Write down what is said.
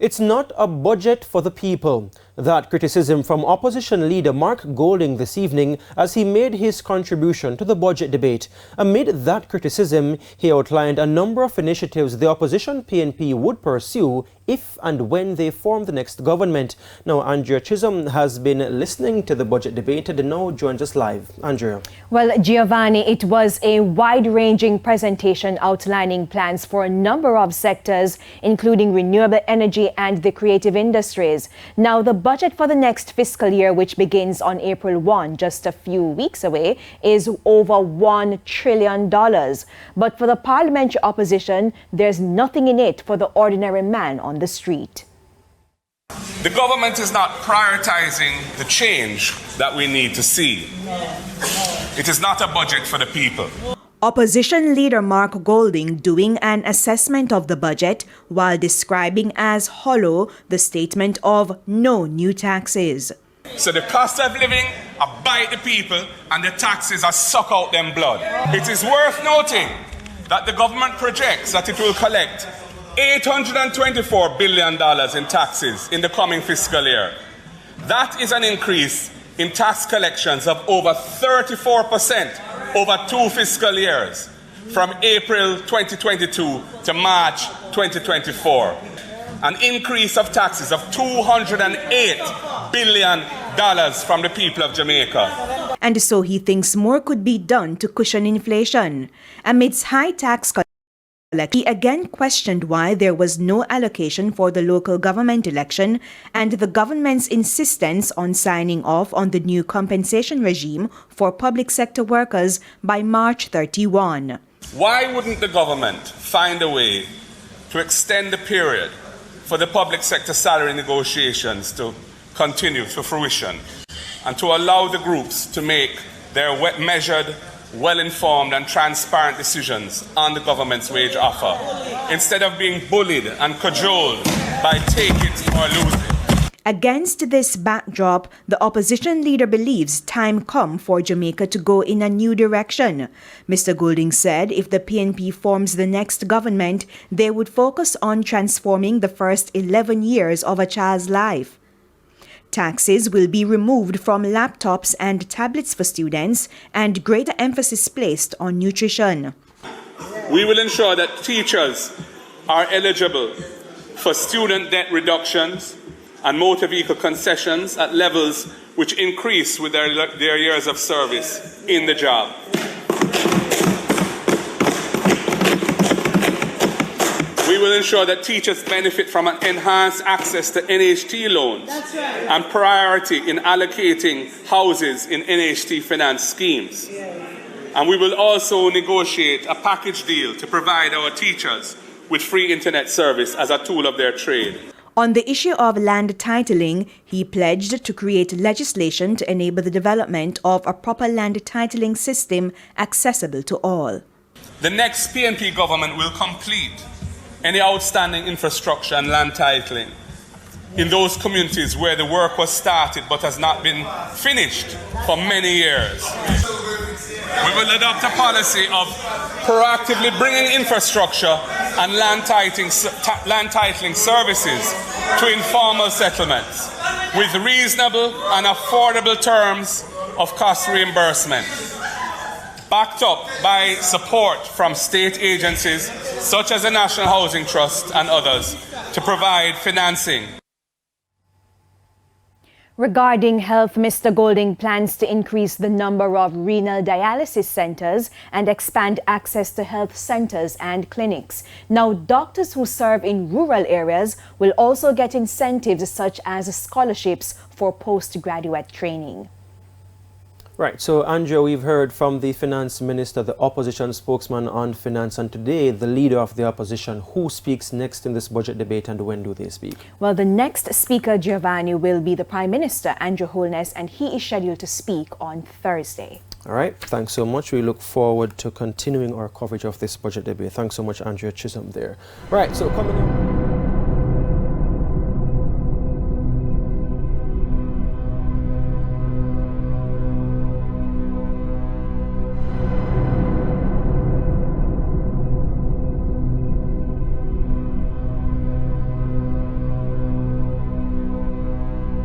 It's not a budget for the people. That criticism from opposition leader Mark Golding this evening as he made his contribution to the budget debate. Amid that criticism, he outlined a number of initiatives the opposition PNP would pursue if and when they form the next government. Now, Andrea Chisholm has been listening to the budget debate and now joins us live. Andrea. Well, Giovanni, it was a wide-ranging presentation outlining plans for a number of sectors, including renewable energy and the creative industries. Now, the budget for the next fiscal year, which begins on April 1, just a few weeks away, is over $1 trillion. But for the parliamentary opposition, there's nothing in it for the ordinary man on the street. The government is not prioritizing the change that we need to see. It is not a budget for the people. Opposition leader Mark Golding doing an assessment of the budget while describing as hollow the statement of no new taxes. So the cost of living are bite the people and the taxes are suck out them blood. It is worth noting that the government projects that it will collect $824 billion in taxes in the coming fiscal year. That is an increase in tax collections of over 34% over 2 fiscal years, from April 2022 to March 2024. An increase of taxes of $208 billion from the people of Jamaica. And so he thinks more could be done to cushion inflation. Amidst high tax collections, he again questioned why there was no allocation for the local government election and the government's insistence on signing off on the new compensation regime for public sector workers by March 31. Why wouldn't the government find a way to extend the period for the public sector salary negotiations to continue to fruition and to allow the groups to make their measured, well-informed and transparent decisions on the government's wage offer, instead of being bullied and cajoled by take it or lose it? Against this backdrop, the opposition leader believes time come for Jamaica to go in a new direction. Mr. Golding said if the PNP forms the next government, they would focus on transforming the first 11 years of a child's life. Taxes will be removed from laptops and tablets for students, and greater emphasis placed on nutrition. We will ensure that teachers are eligible for student debt reductions and motor vehicle concessions at levels which increase with their years of service in the job. We will ensure that teachers benefit from an enhanced access to NHT loans and priority in allocating houses in NHT finance schemes. And we will also negotiate a package deal to provide our teachers with free internet service as a tool of their trade. On the issue of land titling, he pledged to create legislation to enable the development of a proper land titling system accessible to all. The next PNP government will complete any outstanding infrastructure and land titling in those communities where the work was started but has not been finished for many years. We will adopt a policy of proactively bringing infrastructure and land titling services to informal settlements with reasonable and affordable terms of cost reimbursement, backed up by support from state agencies such as the National Housing Trust and others to provide financing. Regarding health, Mr. Golding plans to increase the number of renal dialysis centers and expand access to health centers and clinics. Now, doctors who serve in rural areas will also get incentives such as scholarships for postgraduate training. Right, so Andrea, we've heard from the finance minister, the opposition spokesman on finance, and today the leader of the opposition. Who speaks next in this budget debate and when do they speak? Well, the next speaker, Giovanni, will be the Prime Minister, Andrew Holness, and he is scheduled to speak on Thursday. All right, thanks so much. We look forward to continuing our coverage of this budget debate. Thanks so much, Andrea Chisholm there. Right, so coming up.